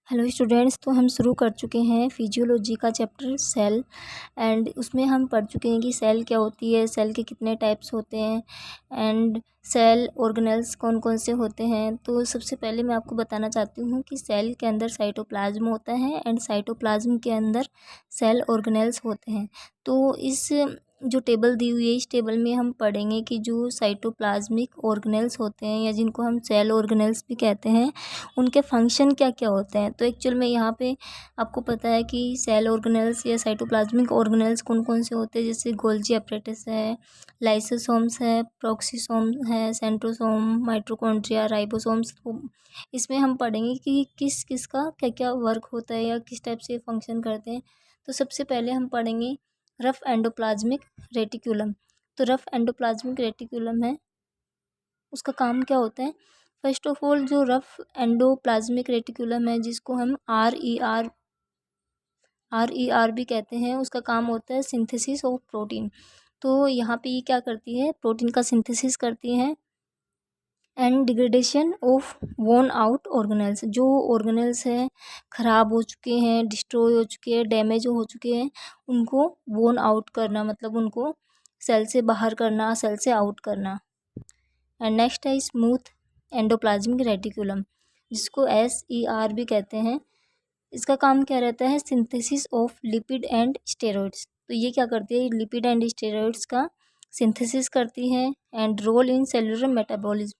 Hello students, तो हम शुरू कर चुके हैं फिजियोलॉजी का चैप्टर सेल। एंड उसमें हम पढ़ चुके हैं कि सेल क्या होती है, सेल के कितने टाइप्स होते हैं एंड सेल ऑर्गेनेल्स कौन कौन से होते हैं। तो सबसे पहले मैं आपको बताना चाहती हूँ कि सेल के अंदर साइटोप्लाज्म होता है एंड साइटोप्लाज्म के अंदर सेल ऑर्गेनेल्स होते हैं। तो इस जो टेबल दी हुई है, इस टेबल में हम पढ़ेंगे कि जो साइटोप्लाज्मिक ऑर्गेनेल्स होते हैं या जिनको हम सेल ऑर्गेनेल्स भी कहते हैं, उनके फंक्शन क्या क्या होते हैं। तो एक्चुअल में यहाँ पे आपको पता है कि सेल ऑर्गेनेल्स या साइटोप्लाज्मिक ऑर्गेनेल्स कौन कौन से होते हैं, जैसे गोल्जी अपरेटस है, लाइसोसोम्स है, प्रोक्सिसोम है, सेंट्रोसोम, माइटोकॉन्ड्रिया, राइबोसोम्स। तो इसमें हम पढ़ेंगे कि किस किस का क्या क्या वर्क होता है या किस टाइप से फंक्शन करते हैं। तो सबसे पहले हम पढ़ेंगे रफ एंडोप्लाज्मिक रेटिकुलम। तो रफ एंडोप्लाज्मिक रेटिकुलम है, उसका काम क्या होता है। फर्स्ट ऑफ ऑल, जो रफ एंडोप्लाज्मिक रेटिकुलम है, जिसको हम आर ई आर भी कहते हैं, उसका काम होता है सिंथेसिस ऑफ प्रोटीन। तो यहाँ पे ये क्या करती है, प्रोटीन का सिंथेसिस करती है एंड डिग्रेडेशन ऑफ वोन आउट ऑर्गेनेल्स। जो ऑर्गेनेल्स हैं ख़राब हो चुके हैं, डिस्ट्रॉय हो चुके हैं, डैमेज हो चुके हैं, उनको वोन आउट करना, मतलब उनको सेल से बाहर करना, सेल से आउट करना। एंड नेक्स्ट है स्मूथ एंडोप्लाज्मिक रेटिकुलम, जिसको SER भी कहते हैं। इसका काम क्या रहता है, synthesis of lipid and steroids. तो ये क्या करती है, लिपिड एंड स्टेरॉइड्स का सिंथेसिस करती है and role in cellular metabolism.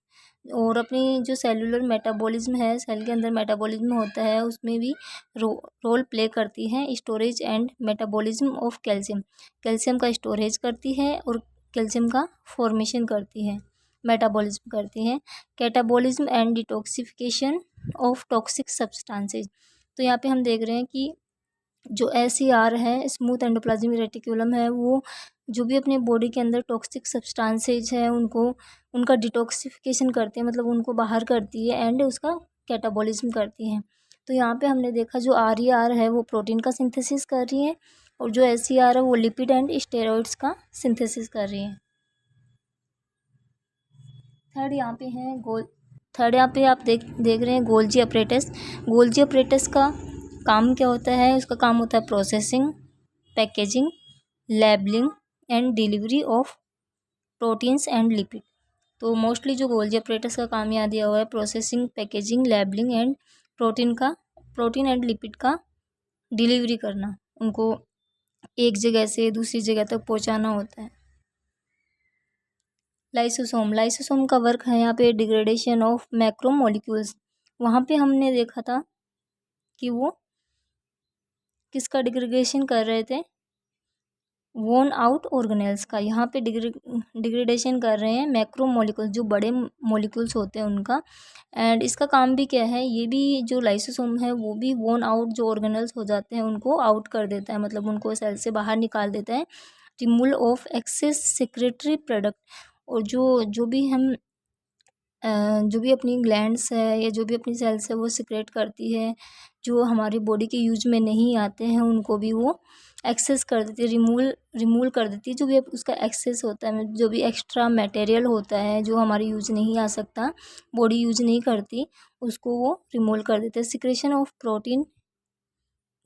और अपनी जो सेलुलर मेटाबॉलिज्म है, सेल के अंदर मेटाबॉलिज्म होता है, उसमें भी रोल प्ले करती है storage and metabolism of calcium. Calcium का स्टोरेज करती है और कैल्शियम का फॉर्मेशन करती है, मेटाबॉलिज्म करती है। Catabolism and detoxification of toxic substances. तो यहाँ पे हम देख रहे हैं कि जो SER है, स्मूथ एंडोप्लाज्मिक रेटिकुलम है, वो जो भी अपने बॉडी के अंदर टॉक्सिक सब्सटेंसेज है उनको उनका डिटॉक्सिफिकेशन करती है, मतलब उनको बाहर करती है एंड उसका कैटाबॉलिज्म करती है। तो यहाँ पे हमने देखा जो RER है वो प्रोटीन का सिंथेसिस कर रही है और जो SER है वो लिपिड एंड स्टेरॉइड्स का सिंथेसिस कर रही है। थर्ड यहाँ पे आप देख रहे हैं गोल्जी अपरेटस। गोल्जी अपरेटस का काम क्या होता है, उसका काम होता है processing, packaging, labelling and delivery of proteins and lipid. तो मोस्टली जो गोल्जी अपरेटस का काम यहाँ दिया हुआ है, processing, packaging, labelling and protein and lipid का डिलीवरी करना, उनको एक जगह से दूसरी जगह तक पहुँचाना होता है। लाइसोसोम का वर्क है यहाँ पे डिग्रेडेशन ऑफ मैक्रोमोलिक्यूल्स। वहाँ पे हमने देखा था कि वो किसका डिग्रेडेशन कर रहे थे, वोन आउट ऑर्गेनेल्स का। यहाँ पे डिग्रेडेशन कर रहे हैं मैक्रोमोलिक्यूल्स, जो बड़े मोलिक्यूल्स होते हैं उनका। एंड इसका काम भी क्या है, ये भी जो लाइसोसोम है वो भी वोन आउट जो ऑर्गेनेल्स हो जाते हैं उनको आउट कर देता है, मतलब उनको सेल से बाहर निकाल देता है। Removal of excess secretory product. और जो भी अपनी ग्लैंड्स है या जो भी अपनी सेल्स है वो सिक्रेट करती है, जो हमारी बॉडी के यूज में नहीं आते हैं उनको भी वो एक्सेस कर देती है, रिमूव कर देती है। जो भी उसका एक्सेस होता है, जो भी एक्स्ट्रा मटेरियल होता है जो हमारे यूज नहीं आ सकता, बॉडी यूज नहीं करती, उसको वो रिमूव कर देते हैं। Secretion of protein,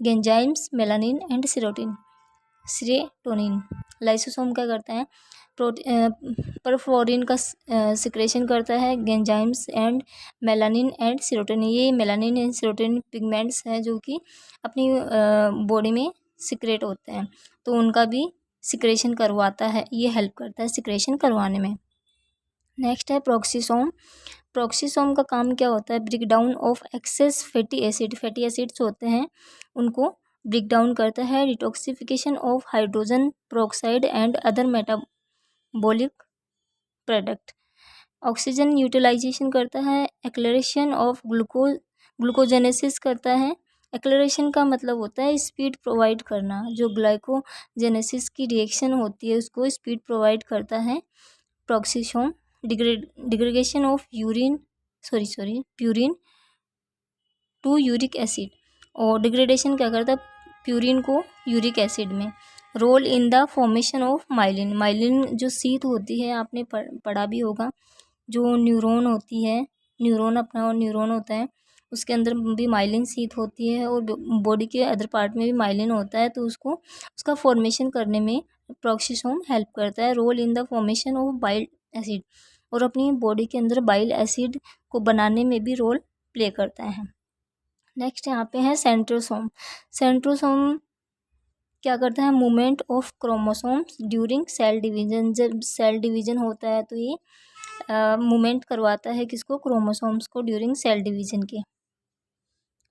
enzymes, melanin and serotonin. Lysosome क्या करता है, परफोरिन का सिक्रेशन करता है, enzymes and melanin and serotonin. ये मेलानिन एंड सेरोटोनिन पिगमेंट्स हैं जो कि अपनी बॉडी में सिक्रेट होते हैं, तो उनका भी सिक्रेशन करवाता है, ये हेल्प करता है सिक्रेशन करवाने में। नेक्स्ट है प्रोक्सिसोम। प्रोक्सिसोम का काम क्या होता है, break down of excess fatty acid. Fatty acids होते हैं उनको ब्रेक डाउन करता है, detoxification of hydrogen peroxide and other metabolic product. Oxygen utilization करता है, एक्लेरेशन ऑफ ग्लूकोजेनेसिस करता है। एक्लेरेशन का मतलब होता है स्पीड प्रोवाइड करना, जो ग्लाइकोजेनेसिस की रिएक्शन होती है उसको स्पीड प्रोवाइड करता है peroxisome. Degradation of purine to uric acid. और डिग्रेडेशन क्या करता है, प्यूरिन को यूरिक एसिड में। Role in the formation of myelin. Myelin जो सीथ होती है, आपने पढ़ा भी होगा, जो न्यूरॉन होती है, न्यूरॉन होता है, उसके अंदर भी माइलिन शीथ होती है और बॉडी के अदर पार्ट में भी माइलिन होता है, तो उसको उसका फॉर्मेशन करने में प्रोक्सिसोम हेल्प करता है। Role in the formation of bile acid, और अपनी बॉडी के अंदर बाइल एसिड को बनाने में भी रोल प्ले करता है। नेक्स्ट यहाँ पे है सेंट्रोसोम। सेंट्रोसोम क्या करता है, movement of chromosomes during cell division. जब सेल डिवीजन होता है तो ये मूवमेंट करवाता है किसको, क्रोमोसोम्स को, ड्यूरिंग सेल डिवीजन के।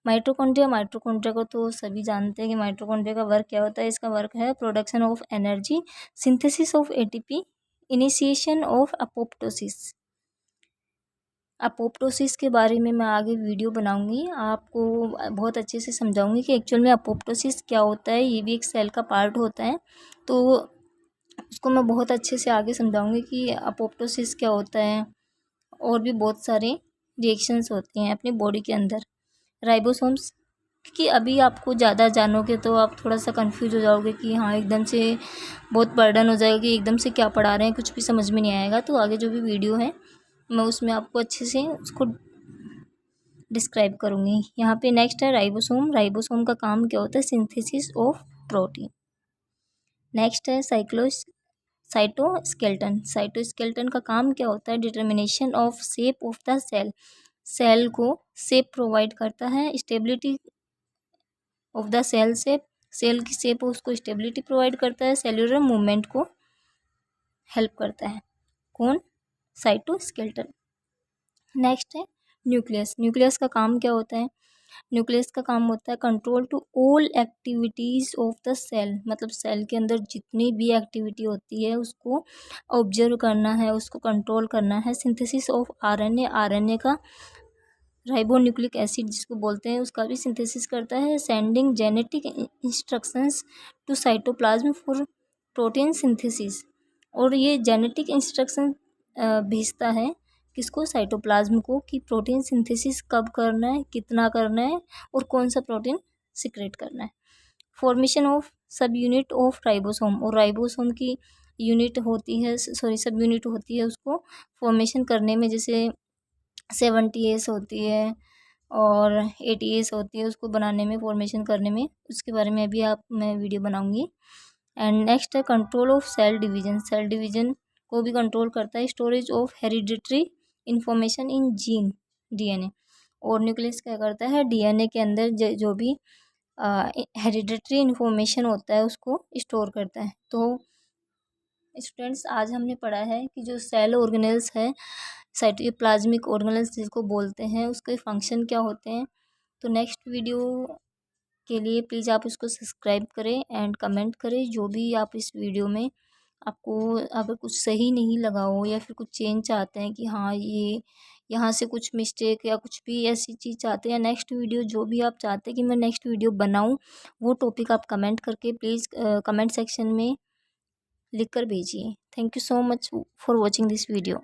माइटोकॉन्ड्रिया, माइटोकॉन्ड्रिया को तो सभी जानते हैं कि माइटोकॉन्ड्रिया का वर्क क्या होता है। इसका वर्क है production of energy, synthesis of ATP, initiation of apoptosis. Apoptosis के बारे में मैं आगे वीडियो बनाऊंगी, आपको बहुत अच्छे से समझाऊंगी कि एक्चुअल में अपोप्टोसिस क्या होता है। ये भी एक सेल का पार्ट होता है, तो उसको मैं बहुत अच्छे से आगे समझाऊंगी कि अपोप्टोसिस क्या होता है। और भी बहुत सारे रिएक्शंस होती हैं अपनी बॉडी के अंदर। राइबोसोम्स, क्योंकि अभी आपको ज़्यादा जानोगे तो आप थोड़ा सा कंफ्यूज हो जाओगे कि हाँ एकदम से बहुत बर्डन हो जाएगा कि एकदम से क्या पढ़ा रहे हैं, कुछ भी समझ में नहीं आएगा। तो आगे जो भी वीडियो है मैं उसमें आपको अच्छे से उसको डिस्क्राइब करूँगी। यहाँ पे नेक्स्ट है राइबोसोम। राइबोसोम का काम क्या होता है, सिंथेसिस ऑफ प्रोटीन। नेक्स्ट है साइटोस्केलेटन। साइटोस्केलेटन का काम क्या होता है, determination of shape of the cell. Cell को शेप प्रोवाइड करता है, stability of the cell shape, cell की शेप उसको स्टेबिलिटी प्रोवाइड करता है, सेल्यूलर मूवमेंट को हेल्प करता है। कौन, साइटोस्केलेटन। नेक्स्ट है न्यूक्लियस। न्यूक्लियस का काम क्या होता है, न्यूक्लियस का काम होता है control to all activities of the cell. मतलब सेल के अंदर जितनी भी एक्टिविटी होती है उसको ऑब्जर्व करना है, उसको कंट्रोल करना है। सिंथेसिस ऑफ आरएनए, आरएनए का राइबोन्यूक्लिक एसिड जिसको बोलते हैं उसका भी सिंथेसिस करता है। Sending genetic instructions to cytoplasm for protein synthesis, और ये जेनेटिक इंस्ट्रक्शन भेजता है किसको, साइटोप्लाज्म को, कि प्रोटीन सिंथेसिस कब करना है, कितना करना है और कौन सा प्रोटीन सिक्रेट करना है। फॉर्मेशन ऑफ सब यूनिट ऑफ राइबोसोम, और राइबोसोम की यूनिट होती है, सॉरी सब यूनिट होती है उसको फॉर्मेशन करने में, जैसे 70 होती है और 80 होती है, उसको बनाने में, फॉर्मेशन करने में। उसके बारे में अभी मैं वीडियो बनाऊंगी। एंड नेक्स्ट है control of cell division. Cell division को भी कंट्रोल करता है। Storage of hereditary information in gene, DNA. और न्यूक्लियस क्या करता है, डीएनए के अंदर जो भी हेरिडिटरी इंफॉर्मेशन होता है उसको स्टोर करता है। तो स्टूडेंट्स आज हमने पढ़ा है कि जो सेल ऑर्गेनेल्स है, साइटोप्लाज्मिक ऑर्गेनेल्स जिसको बोलते हैं, उसके फंक्शन क्या होते हैं। तो नेक्स्ट वीडियो के लिए प्लीज़ आप उसको सब्सक्राइब करें एंड कमेंट करें। जो भी आप इस वीडियो में आपको अगर कुछ सही नहीं लगा हो या फिर कुछ चेंज चाहते हैं कि हाँ ये यहाँ से कुछ मिस्टेक या कुछ भी ऐसी चीज़ चाहते हैं, नेक्स्ट वीडियो जो भी आप चाहते हैं कि मैं नेक्स्ट वीडियो बनाऊँ, वो टॉपिक आप कमेंट करके प्लीज़ कमेंट सेक्शन में लिख कर भेजिए। Thank you so much for watching this video.